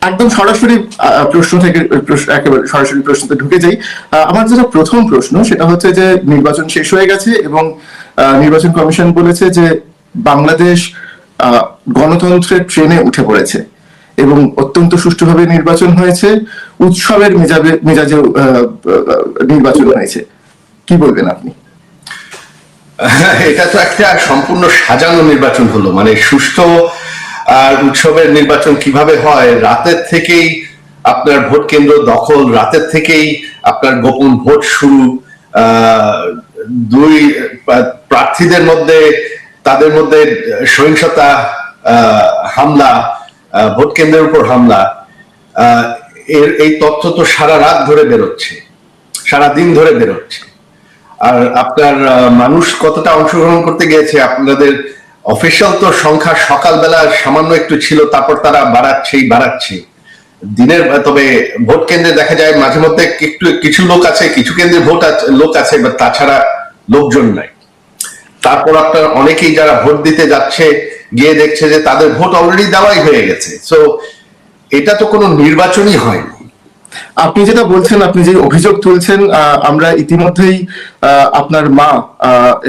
একদম সরাসরি প্রশ্ন থেকে একেবারে সরাসরি প্রশ্নতে ঢুকে যাই। আমার যেটা প্রথম প্রশ্ন সেটা হচ্ছে যে নির্বাচন শেষ হয়ে গেছে এবং নির্বাচন কমিশন বলেছে যে বাংলাদেশ গণতন্ত্রের ট্রেনে উঠে পড়েছে এবং অত্যন্ত সুষ্ঠুভাবে নির্বাচন হয়েছে, উৎসবের মেজাজে নির্বাচন হয়েছে। কি বলবেন আপনি? এটা তো একটা সম্পূর্ণ সাজানো নির্বাচন হলো, মানে সুষ্ঠু আর উৎসবের নির্বাচন কিভাবে হয়? রাতের থেকেই আপনার ভোট কেন্দ্র দখল, রাতের থেকেই আপনার গোপন ভোট শুরু, দুই প্রার্থীদের মধ্যে তাদের মধ্যে সহিংসতা, হামলা, ভোট কেন্দ্রের উপর হামলা, এই তথ্য তো সারা রাত ধরে বেরোচ্ছে, সারা দিন ধরে বেরোচ্ছে। আর আপনার মানুষ কতটা অংশগ্রহণ করতে গিয়েছে, আপনাদের অফিসিয়াল তো সংখ্যা সকালবেলা সামান্য একটু ছিল, তারপর তারা বাড়াচ্ছে দিনের। তবে ভোট কেন্দ্রে দেখা যায় মাঝে মধ্যে একটু কিছু লোক আছে, কিছু কেন্দ্রে লোক আছে, বা তাছাড়া লোকজন নাই। তারপর আপনার অনেকেই যারা ভোট দিতে যাচ্ছে গিয়ে দেখছে যে তাদের ভোট অলরেডি দেওয়াই হয়ে গেছে। সো এটা তো কোনো নির্বাচনই হয়নি। আপনি যেটা বলছেন, আপনি যে অভিযোগ তুলছেন, আমরা ইতিমধ্যেই আপনার মা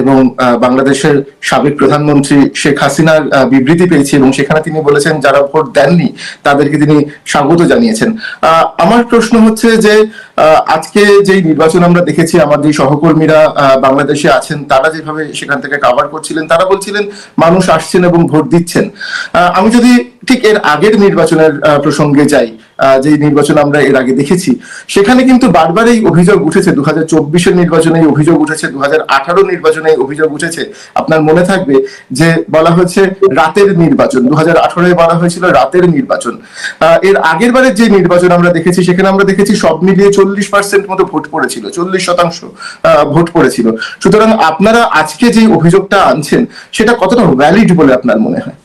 এবং বাংলাদেশের সাবেক প্রধানমন্ত্রী শেখ হাসিনার বিবৃতি পেয়েছি এবং সেখানে তিনি বলেছেন যারা ভোট দেননি তাদেরকে তিনি স্বাগত জানিয়েছেন। আমার প্রশ্ন হচ্ছে যে আজকে যে নির্বাচন আমরা দেখেছি, আমার যে সহকর্মীরা বাংলাদেশে আছেন তারা যেভাবে সেখান থেকে কাভার করছিলেন, তারা বলছিলেন মানুষ আসছেন এবং ভোট দিচ্ছেন। আমি যদি ঠিক এর আগের নির্বাচনের প্রসঙ্গে যাই, যে নির্বাচন আমরা এর আগে দেখেছি, সেখানে কিন্তু বারবার এই অভিযোগ উঠেছে। 2024-এর নির্বাচনে এই অভিযোগ উঠেছে, 2018 নির্বাচনে এই অভিযোগ উঠেছে। আপনার মনে থাকবে যে বলা হয়েছে রাতের নির্বাচন, 2018-এ বলা হয়েছিল রাতের নির্বাচন। এর আগের বারের যে নির্বাচন আমরা দেখেছি সেখানে আমরা দেখেছি সব মিলিয়ে 40% মতো ভোট পড়েছিল, 40% ভোট পড়েছিল। সুতরাং আপনারা আজকে যে অভিযোগটা আনছেন সেটা কতটা ভ্যালিড বলে আপনার মনে হয়?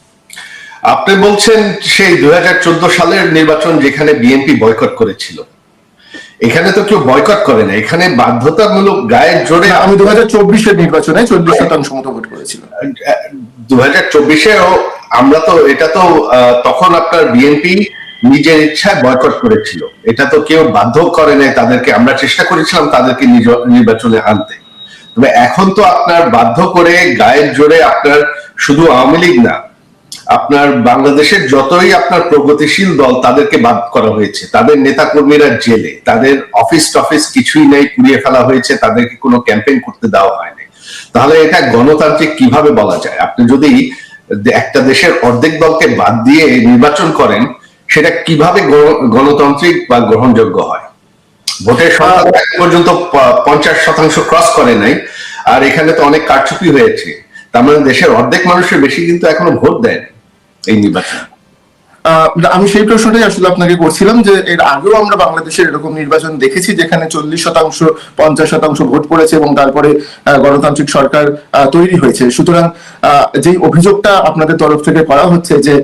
আপনি বলছেন সেই 2014 সালের নির্বাচন যেখানে বিএনপি বয়কট করেছিল, এখানে তো কেউ বয়কট করে না, এখানে বাধ্যতামূলক গায়ের জোরে। আমি 2024-এর নির্বাচনে 40% মতো ভোট করেছিল। 2024-এও আমরা তো এটা তো তখন আপনার বিএনপি নিজের ইচ্ছায় বয়কট করেছিল, এটা তো কেউ বাধ্য করে নাই তাদেরকে। আমরা চেষ্টা করেছিলাম তাদেরকে নির্বাচনে আনতে। তবে এখন তো আপনার বাধ্য করে গায়ের জোরে, আপনার শুধু আওয়ামী লীগ না, আপনার বাংলাদেশের যতই আপনার প্রগতিশীল দল তাদেরকে বাদ করা হয়েছে, তাদের নেতা কর্মীরা জেলে, তাদের অফিস টফিস কিছুই নেই, পুড়িয়ে ফেলা হয়েছে, তাদেরকে কোনো ক্যাম্পেইন করতে দেওয়া হয়নি। তাহলে এটা গণতান্ত্রিক কিভাবে বলা যায়? আপনি যদি একটা দেশের অর্ধেক দলকে বাদ দিয়ে নির্বাচন করেন, সেটা কিভাবে গণতান্ত্রিক বা গ্রহণযোগ্য হয়? ভোটের সংখ্যা এখন পর্যন্ত 50% ক্রস করে নাই, আর এখানে তো অনেক কারচুপি হয়েছে। তার মানে দেশের অর্ধেক মানুষের বেশি কিন্তু এখনো ভোট দেয়নি এই নির্বাচন। আমি সেই প্রশ্নটাই আসলে আপনাকে করছিলাম যে এর আগেও আমরা বাংলাদেশের এরকম নির্বাচন দেখেছি যেখানে 40%, 50% ভোট পড়েছে এবং তারপরে গণতান্ত্রিক সরকার তৈরি হয়েছে। সুতরাং যেই অভিযোগটা আপনাদের তরফ থেকে করা হচ্ছে যে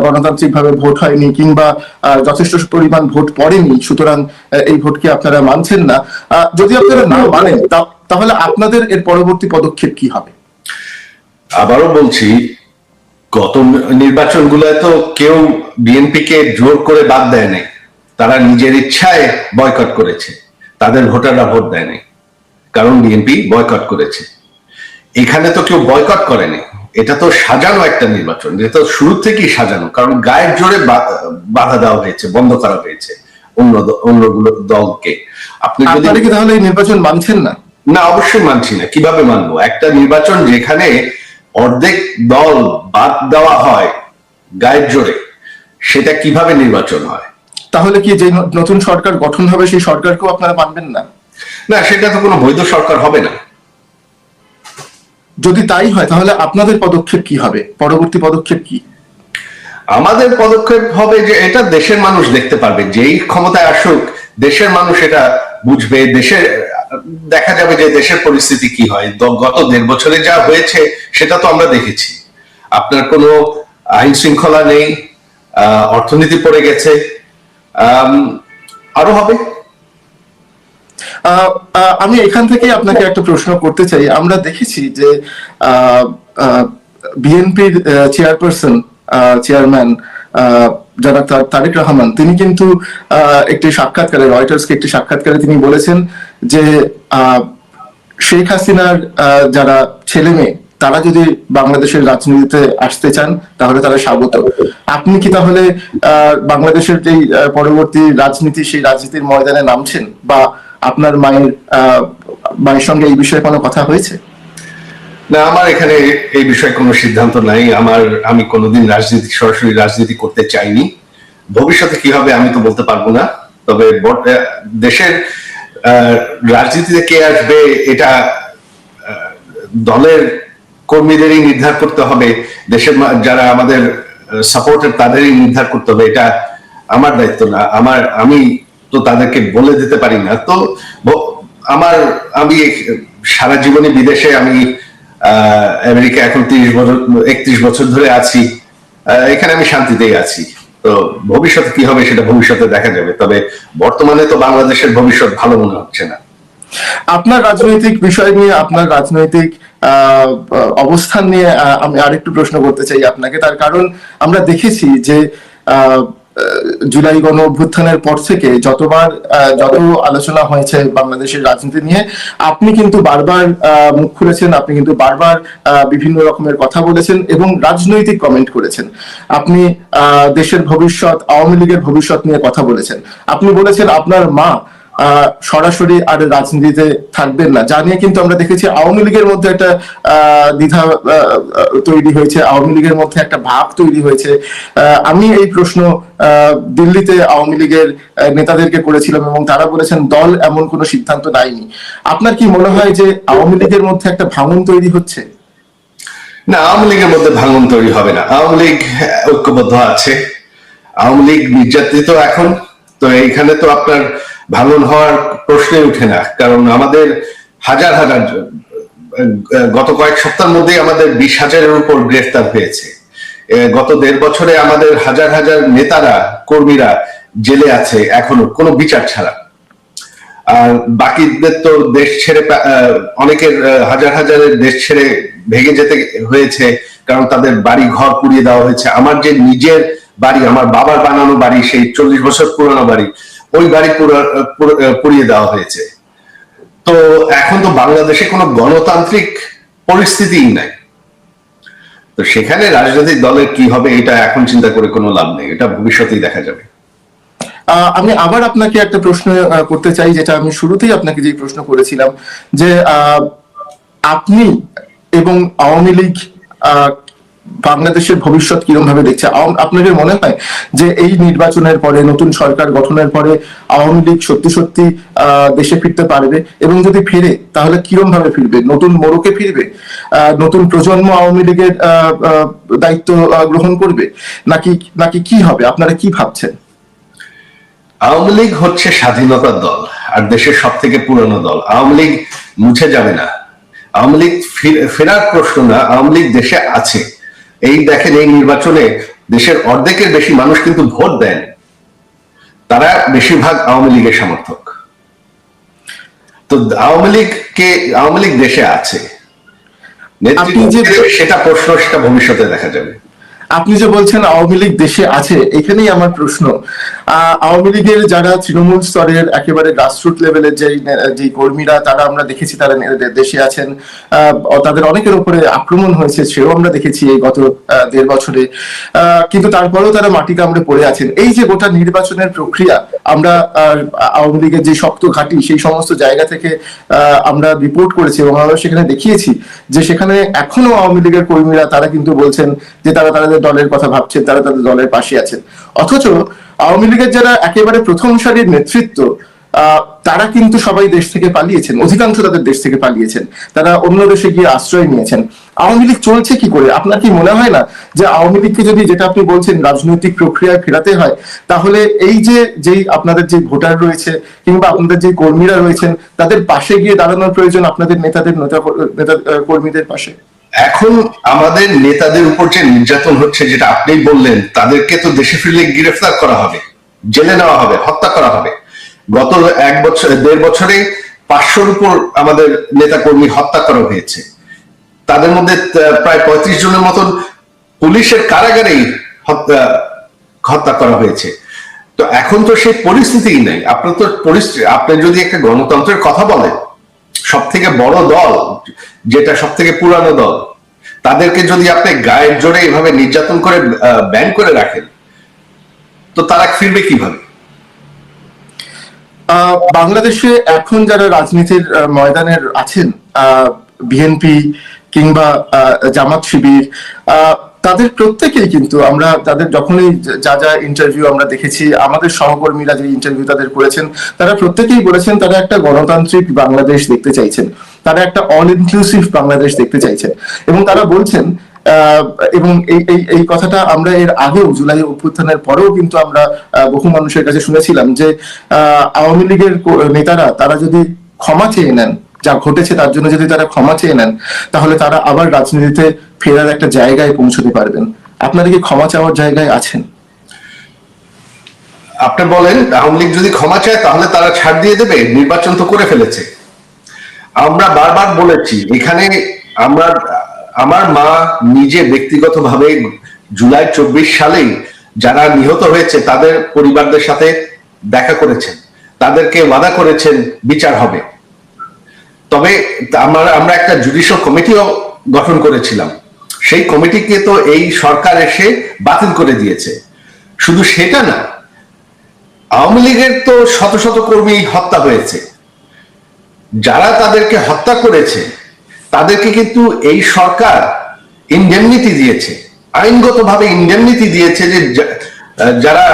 গণতান্ত্রিক ভাবে ভোট হয়নি কিংবা যথেষ্ট পরিমাণ ভোট পড়েনি, সুতরাং এই ভোটকে আপনারা মানছেন না, যদি আপনারা না মানেন তাহলে আপনাদের এর পরবর্তী পদক্ষেপ কি হবে? আবারও বলছি, গত নির্বাচনগুলোয় তো কেউ বিএনপি কে জোর করে বাদ দেয় নাই, তারা নিজের ইচ্ছায় বয়কট করেছে, তাদের ভোটাররা ভোট দেয় নাই কারণ বিএনপি বয়কট করেছে। এখানে তো কেউ বয়কট করেনি, এটা তো সাজানো একটা নির্বাচন, এটা তো শুরু থেকেই সাজানো, কারণ গায়ের জোরে বাধা দেওয়া হয়েছে, বন্ধ করা হয়েছে অন্যগুলো দলকে। আপনি কি তাহলে এই নির্বাচন মানছেন না? না, অবশ্যই মানছি না। কিভাবে মানবো একটা নির্বাচন যেখানে অর্ধেক দল বাদ দেওয়া হয় গায়ের জোরে? সেটা কিভাবে নির্বাচন হয়? তাহলে কি যে নতুন সরকার গঠন হবে সেই সরকারকেও আপনারা মানবেন না? না, সেটা তো কোনো বৈধ সরকার হবে না। যদি তাই হয় তাহলে আপনাদের পদক্ষেপ কি হবে? পরবর্তী পদক্ষেপ কি? আমাদের পদক্ষেপ হবে যে এটা দেশের মানুষ দেখতে পারবে, যেই ক্ষমতায় আসুক দেশের মানুষ এটা বুঝবে, দেশের দেখা যাবে যে দেশের পরিস্থিতি কি হয়। গত 1.5 বছরে যা হয়েছে সেটা তো আমরা দেখেছি। আপনার কোনো আইন শৃঙ্খলা নেই, অর্থনীতি পড়ে গেছে, আরো হবে। আমি এখান থেকে আপনাকে একটা প্রশ্ন করতে চাই। আমরা দেখেছি যে বিএনপির চেয়ারম্যান যারা তারেক রহমান, তিনি কিন্তু একটি সাক্ষাৎকারে, রয়টার্সকে একটি সাক্ষাৎকারে তিনি বলেছেন যে শেখ হাসিনার যারা ছেলে মেয়ে তারা যদি বাংলাদেশের রাজনীতিতে আসতে চান তাহলে তারা স্বাগত। আপনি কি তাহলে বাংলাদেশের যে পরবর্তী রাজনীতি, সেই রাজনীতির ময়দানে নামছেন, বা আপনার মায়ের সঙ্গে এই বিষয়ে কোনো কথা হয়েছে? না, আমার এখানে এই বিষয়ে কোনো সিদ্ধান্ত নাই। আমি কোনোদিন সরাসরি রাজনীতি করতে চাইনি। ভবিষ্যতে কি হবে আমি তো বলতে পারবো না। তবে দেশের রাজনীতিতে কে আসবে এটা দলের কর্মীদেরই নির্ধার করতে হবে, দেশের যারা আমাদের সাপোর্টার তাদেরই নির্ধার করতে হবে। এটা আমার দায়িত্ব না। আমি তো তাদেরকে বলে দিতে পারি না। তো আমি সারা জীবনে বিদেশে, আমি আমেরিকা এখন 31 বছর ধরে আছি। এখানে আমি শান্তিতেই আছি। তো ভবিষ্যতে কি হবে সেটা ভবিষ্যতে দেখা যাবে। তবে বর্তমানে তো বাংলাদেশের ভবিষ্যৎ ভালো মনে হচ্ছে না। আপনার রাজনৈতিক বিষয় নিয়ে, আপনার রাজনৈতিক অবস্থান নিয়ে আমি আরেকটু প্রশ্ন করতে চাই আপনাকে। তার কারণ আমরা দেখেছি যে জুলাই গণ অভ্যুত্থানের পর থেকে যত আলোচনা হয়েছে বাংলাদেশের রাজনীতি নিয়ে, আপনি কিন্তু বারবার মুখ খুলেছেন, আপনি কিন্তু বারবার বিভিন্ন রকমের কথা বলেছেন এবং রাজনৈতিক কমেন্ট করেছেন। আপনি দেশের ভবিষ্যৎ, আওয়ামী লীগের ভবিষ্যৎ নিয়ে কথা বলেছেন। আপনি বলেছেন আপনার মা সরাসরি আর রাজনীতিতে থাকবেন না, যা নিয়ে কিন্তু আমরা দেখেছি আওয়ামী লীগের মধ্যে একটা দ্বিধা তৈরি হয়েছে, আওয়ামী লীগের মধ্যে একটা ভাব তৈরি হয়েছে। আমি এই প্রশ্ন দিল্লিতে আওয়ামী লীগের নেতাদেরকে করেছিলাম এবং তারা বলেছেন দল এমন কোনো সিদ্ধান্ত নেয়নি। আপনার কি মনে হয় যে আওয়ামী লীগের মধ্যে একটা ভাঙন তৈরি হচ্ছে? না, আওয়ামী লীগের মধ্যে ভাঙন তৈরি হবে না। আওয়ামী লীগ ঐক্যবদ্ধ আছে। আওয়ামী লীগ নির্যাতিত এখন। তো এইখানে তো আপনার ভাঙন হওয়ার প্রশ্নই উঠে না। কারণ আমাদের হাজার গত কয়েক সপ্তাহের মধ্যেই আমাদের 20,000-এর উপর গ্রেফতার হয়েছে। গত 1.5 বছরে আমাদের হাজার নেতারা, কর্মীরা জেলে আছে এখনো কোনো বিচার ছাড়া। আর বাকিদের তো দেশ ছেড়ে, অনেকের হাজারের দেশ ছেড়ে ভেগে যেতে হয়েছে, কারণ তাদের বাড়ি ঘর পুড়িয়ে দেওয়া হয়েছে। আমার যে নিজের বাড়ি, আমার বাবার বানানো বাড়ি, সেই 40 বছর পুরনো বাড়ি, ওই বাড়ি পুড়িয়ে দেওয়া হয়েছে। তো এখন তো বাংলাদেশে কোনো গণতান্ত্রিক পরিস্থিতিই নাই। তো সেখানে রাজনৈতিক দলের কি হবে এটা এখন চিন্তা করে কোনো লাভ নেই। এটা ভবিষ্যতেই দেখা যাবে। আমি আবার আপনাকে একটা প্রশ্ন করতে চাই, যেটা আমি শুরুতেই আপনাকে যে প্রশ্ন করেছিলাম, যে আপনি এবং আওয়ামী লীগ বাংলাদেশের ভবিষ্যৎ কিরকম ভাবে দেখছে? আপনাদের মনে হয় যে এই নির্বাচনের পরে, নতুন সরকার গঠনের পরে আওয়ামী লীগ সত্যি দেশে ফিরতে পারবে? এবং যদি ফিরে তাহলে কিরকম ভাবে ফিরবে? নতুন মোড়কে ফিরবে? নতুন প্রজন্ম আওয়ামী লীগের দায়িত্ব গ্রহণ করবে, নাকি কি হবে? আপনারা কি ভাবছেন? আওয়ামী লীগ হচ্ছে স্বাধীনতার দল আর দেশের সব থেকে পুরনো দল। আওয়ামী লীগ মুছে যাবে না। আওয়ামী লীগ ফেরার প্রশ্ন না। আওয়ামী লীগ দেশে আছে। এই দেখেন, এই নির্বাচনে দেশের অর্ধেকের বেশি মানুষ কিন্তু ভোট দেন, তারা বেশিরভাগ আওয়ামী লীগের সমর্থক। তো আওয়ামী লীগ দেশে আছে। সেটা প্রশ্ন, সেটা ভবিষ্যতে দেখা যাবে। আপনি যে বলছেন আওয়ামী লীগ দেশে আছে, এখানেই আমার প্রশ্ন। আওয়ামী লীগের যারা তৃণমূল স্তরের একেবারে গ্রাসরুট লেভেলের যে কর্মীরা, তারা আমরা দেখেছি তারা দেশে আছেন। তাদের অনেকের উপরে আক্রমণ হয়েছে, সেও আমরা দেখেছি এই গত 1.5 বছরে। কিন্তু তারপরেও তারা মাটি কামড়ে পড়ে আছেন। এই যে গোটা নির্বাচনের প্রক্রিয়া, আমরা আওয়ামী লীগের যে শক্ত ঘাঁটি, সেই সমস্ত জায়গা থেকে আমরা রিপোর্ট করেছি এবং আমরা সেখানে দেখিয়েছি যে সেখানে এখনো আওয়ামী লীগের কর্মীরা তারা কিন্তু বলছেন যে তাদের দলের কথা ভাবছেন, তারা তাদের দলের পাশে আছেন। অথচ আওয়ামী লীগের যারা একেবারে প্রথম সারির নেতৃত্ব, তারা কিন্তু সবাই দেশ থেকে পালিয়েছেন, অধিকাংশ তাদের দেশ থেকে পালিয়েছেন, তারা অন্য দেশে গিয়ে আশ্রয় নিয়েছেন। আওয়ামী লীগ চলছে কি করে? আপনার কি মনে হয় না যে আওয়ামী লীগকে যদি, যেটা আপনি বলছেন, রাজনৈতিক প্রক্রিয়ায় ফেরাতে হয়, তাহলে এই যেই আপনাদের যে ভোটার রয়েছে কিংবা আপনাদের যে কর্মীরা রয়েছেন, তাদের পাশে গিয়ে দাঁড়ানোর প্রয়োজন, আপনাদের নেতা কর্মীদের পাশে? এখন আমাদের নেতাদের উপর যে নির্যাতন হচ্ছে, যেটা আপনি বললেন, তাদেরকে তো দেশে ফিরলে গ্রেফতার করা হবে, জেলে নেওয়া হবে, হত্যা করা হবে। গত 1.5 বছরে 500-র উপর আমাদের নেতা কর্মী হত্যা করা হয়েছে। তাদের মধ্যে প্রায় 35 জনের মতন পুলিশের কারাগারেই হত্যা করা হয়েছে। তো এখন তো সেই পরিস্থিতিই নাই। আপনার তো পরিস্থিতি, আপনি যদি একটা গণতন্ত্রের কথা বলেন, সব থেকে বড় দল যেটা সব থেকে পুরানো দল, তাদেরকে যদি আপনি গায়ের জোরে এভাবে নির্যাতন করে ব্যান করে রাখেন, তো তারা ফিরবে কিভাবে? বাংলাদেশে এখন যারা রাজনীতির ময়দানের আছেন, বিএনপি কিংবা জামাত শিবির, তাদের প্রত্যেকেই কিন্তু আমরা তাদের যখনই যা যা ইন্টারভিউ আমরা দেখেছি, আমাদের সহকর্মীরা যে ইন্টারভিউ তাদের করেছেন, তারা প্রত্যেকেই বলেছেন তারা একটা গণতান্ত্রিক বাংলাদেশ দেখতে চাইছেন, তারা একটা অল ইনক্লুসিভ বাংলাদেশ দেখতে চাইছেন। এবং তারা বলছেন, এবং এই কথাটা আমরা এর আগেও জুলাই অভ্যুত্থানের পরেও কিন্তু আমরা বহু মানুষের কাছে শুনেছিলাম যে আওয়ামী লীগের নেতারা তারা যদি ক্ষমা চেয়ে নেন, যা ঘটেছে তার জন্য যদি তারা ক্ষমা চেয়ে নেন, তাহলে তারা আবার রাজনীতিতে ফেরার একটা জায়গায় পৌঁছতে পারবেন। আপনারা কি ক্ষমা চাওয়ার জায়গায় আছেন? আপনি বলেন আওয়ামী লীগ যদি ক্ষমা চায় তাহলে তারা ছাড় দিয়ে দেবে? নির্বাচন তো করে ফেলেছে। আমরা বারবার বলেছি এখানে, আমার মা নিজে ব্যক্তিগতভাবে জুলাই 24 সালেই যারা নিহত হয়েছে তাদের পরিবারদের সাথে দেখা করেছেন, তাদেরকে ওয়াদা করেছেন বিচার হবে। তবে আমরা একটা জুডিশিয়াল কমিটিও গঠন করেছিলাম, সেই কমিটিকে তো এই সরকার এসে বাতিল করে দিয়েছে। শুধু সেটা না, আওয়ামী লীগের তো শত শত কর্মী হত্যা হয়েছে, যারা তাদেরকে হত্যা করেছে তাদেরকে কিন্তু এই সরকার ইনডেমনিটি দিয়েছে, আইনগতভাবে ইনডেমনিটি দিয়েছে, যে যারা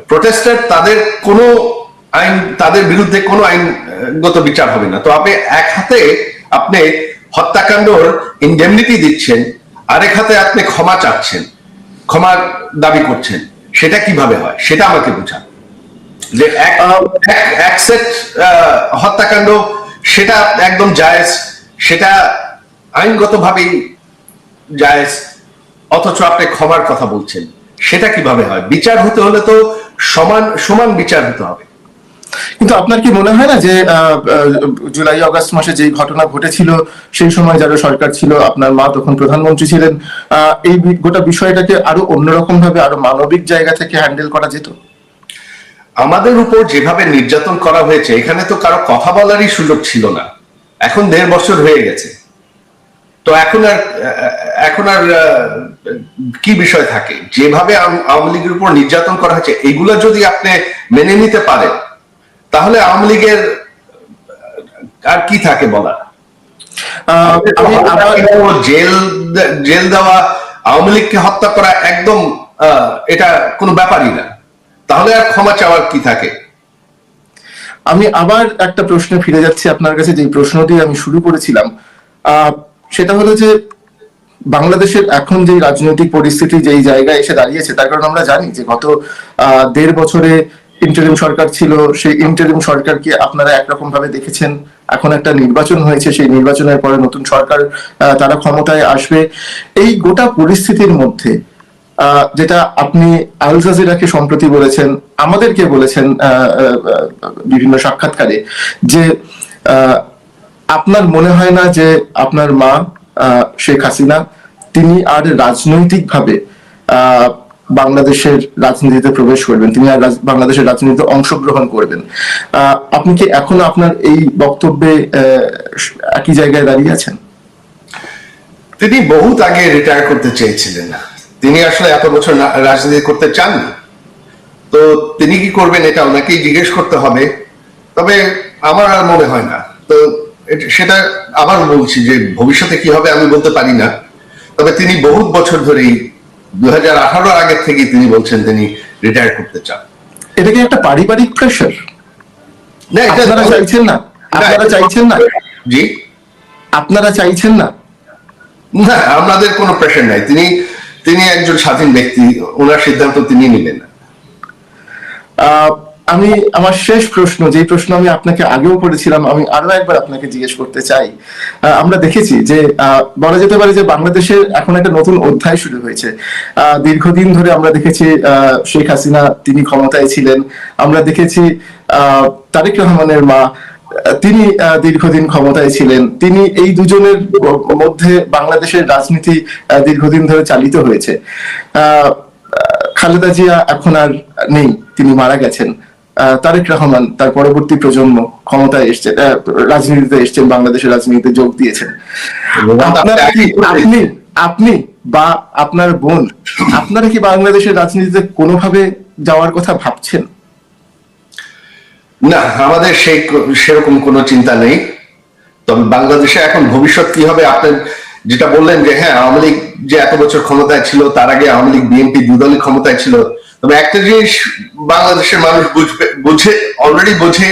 প্রোটেস্টার তাদের কোনো আইন, তাদের বিরুদ্ধে কোনো আইনগত বিচার হবে না। তো আপনি এক হাতে আপনি হত্যাকাণ্ডর ইনডেমনিটি দিচ্ছেন, আরেক হাতে আপনি ক্ষমা চাচ্ছেন, ক্ষমার দাবি করছেন, সেটা কিভাবে হয় সেটা আমাকে বোঝান। যে এক সেট হত্যাকাণ্ড সেটা একদম জায়েজ, সেটা আইনগতভাবেই জায়েজ, অথচ আপনি ক্ষমার কথা বলছেন, সেটা কিভাবে হয়? বিচার হতে হলে তো সমান সমান বিচার হতে হবে। কিন্তু আপনার কি মনে হয় না যে জুলাই আগস্ট মাসে যে ঘটনা ঘটেছিল, সেই সময় যারা সরকার ছিল, আপনার মা তখন প্রধানমন্ত্রী ছিলেন, এই গোটা বিষয়টাকে আরো অন্যরকম ভাবে, আরো মানবিক জায়গা থেকে হ্যান্ডেল করা যেত? আমাদের উপর যেভাবে নির্যাতন করা হয়েছে, এখানে তো কারো কথা বলারই সুযোগ ছিল না। এখন 1.5 বছর হয়ে গেছে, তো এখন আর কি বিষয় থাকে? যেভাবে আওয়ামী লীগের উপর নির্যাতন করা হয়েছে, এগুলো যদি আপনি মেনে নিতে পারেন, তাহলে আওয়ামী লীগের আর কি থাকে বলার? জেল দেওয়া, আওয়ামী লীগকে হত্যা করা একদম এটা কোনো ব্যাপারই না। তাহলে আর ক্ষমা চাওয়ার কি থাকে? আমি আবার একটা প্রশ্নে ফিরে যাচ্ছি আপনার কাছে, যে প্রশ্ন দিয়ে আমি শুরু করেছিলাম, সেটা হলো যে বাংলাদেশের এখন যে রাজনৈতিক পরিস্থিতি যেই জায়গায় এসে দাঁড়িয়েছে, তার কারণ আমরা জানি যে গত 1.5 বছরে ইন্টারিম সরকার ছিল, সেই ইন্টারিম সরকারকে আপনারা একরকম ভাবে দেখেছেন। এখন একটা নির্বাচন হয়েছে, সেই নির্বাচনের পরে নতুন সরকার তারা ক্ষমতায় আসবে। এই গোটা পরিস্থিতির মধ্যে যেটা আপনি আল জাজিরাকে সম্প্রতি বলেছেন, আমাদেরকে বলেছেন বিভিন্ন সাক্ষাৎকারে, যে আপনার মনে হয় না যে আপনার মা শেখ হাসিনা তিনি আর রাজনৈতিকভাবে বাংলাদেশের রাজনীতিতে প্রবেশ করবেন, তিনি আর বাংলাদেশের রাজনীতিতে অংশগ্রহণ করবেন? আপনি কি এখনো আপনার এই বক্তব্যে একই জায়গায় দাঁড়িয়ে আছেন? তিনি বহুত আগে রিটায়ার করতে চেয়েছিলেন, তিনি আসলে এত বছর রাজনীতি করতে চাননি। তো তিনি কি করবেন এটা ওনাকেই জিজ্ঞেস করতে হবে। তবে আমার আর মনে হয় না। তো সেটা আবার বলছি যে ভবিষ্যতে কি হবে আমি বলতে পারি না। তবে তিনি বহুত বছর ধরেই 2018 আগের থেকে তিনি বলছেন তিনি রিটায়ার করতে চান। এটা কি একটা পারিবারিক প্রেশার? না, আপনারা চাইছেন না? আপনারা চাইছেন না? জি, আপনারা চাইছেন না? না, আমাদের কোনো প্রেশার নাই। তিনি একজন স্বাধীন ব্যক্তি, ওনার সিদ্ধান্ত তিনি নিলেন না। আমি আমার শেষ প্রশ্ন, যে প্রশ্ন আমি আপনাকে আগেও করেছিলাম, আমি আরো একবার আপনাকে জিজ্ঞেস করতে চাই। আমরা দেখেছি যে বলা যেতে পারে যে বাংলাদেশের এখন একটা নতুন অধ্যায় শুরু হয়েছে। দীর্ঘদিন ধরে আমরা দেখেছি শেখ হাসিনা তিনি ক্ষমতায় ছিলেন, আমরা দেখেছি তারেক রহমানের মা তিনি দীর্ঘদিন ক্ষমতায় ছিলেন। তিনি এই দুজনের মধ্যে বাংলাদেশের রাজনীতি দীর্ঘদিন ধরে চালিত হয়েছে। আহ, খালেদা জিয়া এখন আর নেই, তিনি মারা গেছেন। তারেক রহমান তার পরবর্তী প্রজন্ম ক্ষমতায় এসছেন, রাজনীতিতে এসছেন, বাংলাদেশের রাজনীতিতে যোগ দিয়েছেন। আপনারা কি আপনি আপনি বা আপনার বোন, আপনারা কি বাংলাদেশের রাজনীতিতে কোনোভাবে যাওয়ার কথা ভাবছেন? না, আমাদের সেরকম কোনো চিন্তা নেই। তবে বাংলাদেশে এখন ভবিষ্যৎ কি হবে, আপনি যেটা বললেন যে হ্যাঁ আওয়ামী লীগ যে এত বছর ক্ষমতায় ছিল, তার আগে আওয়ামী লীগ বিএনপি দুদলই ক্ষমতায় ছিল। তবে একটা জিনিস বাংলাদেশের মানুষ অলরেডি বোঝে,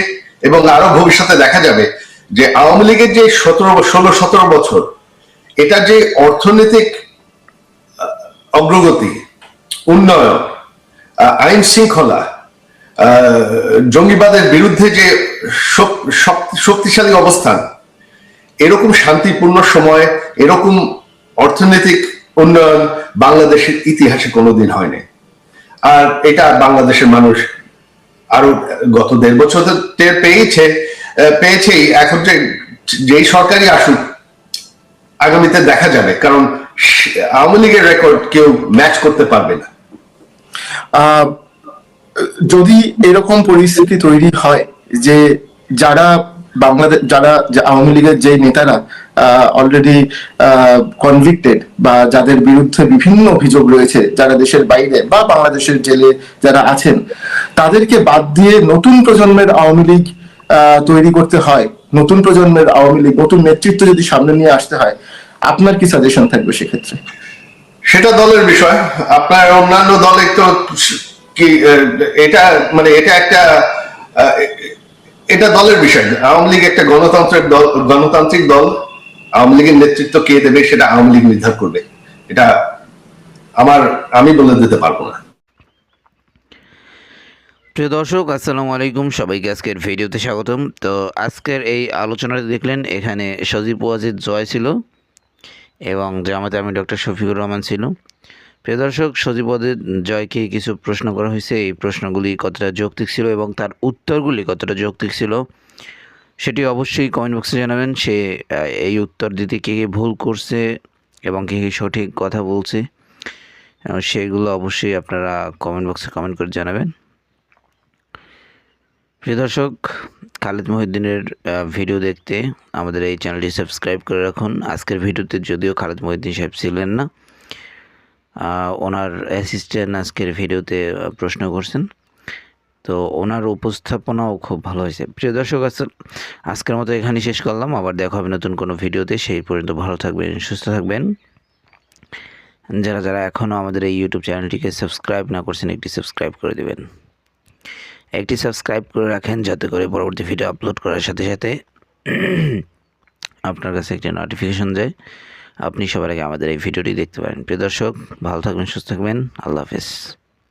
এবং আরো ভবিষ্যতে দেখা যাবে যে আওয়ামী লীগের যে 16-17 বছর, এটা যে অর্থনৈতিক অগ্রগতি, উন্নয়ন, আইন শৃঙ্খলা, জঙ্গিবাদের বিরুদ্ধে যে শক্তিশালী অবস্থান, এরকম শান্তিপূর্ণ সময়, এরকম অর্থনৈতিক উন্নয়ন বাংলাদেশের ইতিহাসে কোনোদিন হয়নি। আর এটা বাংলাদেশের মানুষ আরো গত 1.5 বছর টের পেয়েছেই। এখন যেই সরকারই আসুক আগামীতে দেখা যাবে, কারণ আওয়ামী লীগের রেকর্ড কেউ ম্যাচ করতে পারবে না। যদি এরকম পরিস্থিতি তৈরি হয় যে যারা আওয়ামী লীগের যে নেতারা অলরেডি কনভিক্টেড বা যাদের বিরুদ্ধে বিভিন্ন অভিযোগ রয়েছে, যারা দেশের বাইরে বা বাংলাদেশের জেলে যারা আছেন, তাদেরকে বাদ দিয়ে নতুন প্রজন্মের আওয়ামী লীগ তৈরি করতে হয়, নতুন প্রজন্মের আওয়ামী লীগ, নতুন নেতৃত্ব যদি সামনে নিয়ে আসতে হয়, আপনার কি সাজেশন থাকবে সেক্ষেত্রে? সেটা দলের বিষয়। আপনার অন্যান্য দলে তো কি এটা মানে এটা দলের বিষয়। আওয়ামী লীগ একটা গণতান্ত্রিক দল। আওয়ামী লীগের নেতৃত্ব কে দেবে সেটা আওয়ামী লীগ নির্ধারণ করবে। এটা আমি বলে দিতে পারবো না। প্রিয় দর্শক, আসসালামু আলাইকুম, সবাইকে আজকের ভিডিওতে স্বাগতম। তো আজকের এই আলোচনাটা দেখলেন, এখানে সজীব ওয়াজিদ জয় ছিল এবং জামাতে আমি ডক্টর শফিকুর রহমান ছিল। প্রিয় দর্শক, সজীব ওয়াজিদ জয়কে কিছু প্রশ্ন করা হয়েছে, এই প্রশ্নগুলি কতটা যৌক্তিক ছিল এবং তার উত্তরগুলি কতটা যৌক্তিক ছিল সেটি অবশ্যই কমেন্ট বক্সে জানাবেন। সে এই উত্তর দিতে কে কে ভুল করছে এবং কে কে সঠিক কথা বলছে সেগুলো অবশ্যই আপনারা কমেন্ট বক্সে কমেন্ট করে জানাবেন। প্রিয় দর্শক, খালিদ মহিউদ্দিনের ভিডিও দেখতে আমাদের এই চ্যানেলটি সাবস্ক্রাইব করে রাখুন। আজকের ভিডিওতে যদিও খালিদ মহিউদ্দিন সাহেব ছিলেন না, ওনার অ্যাসিস্ট্যান্ট আজকের ভিডিওতে প্রশ্ন করছেন, তো ওনার উপস্থাপনাও খুব ভালো হয়েছে। প্রিয় দর্শক, আজকের মতো এখানে শেষ করলাম। আবার দেখা হবে নতুন কোনো ভিডিওতে। সেই পর্যন্ত ভালো থাকবেন, সুস্থ থাকবেন। যারা এখনও আমাদের এই ইউটিউব চ্যানেলটিকে সাবস্ক্রাইব না করছেন, একটি সাবস্ক্রাইব করে দেবেন। একটি সাবস্ক্রাইব করে রাখেন যাতে করে পরবর্তী ভিডিও আপলোড করার সাথে সাথে আপনার কাছে একটি নোটিফিকেশন যায়, আপনি সবার আগে আমাদের এই ভিডিওটি দেখতে পারেন। প্রিয় দর্শক, ভালো থাকবেন, সুস্থ থাকবেন। আল্লাহ হাফেজ।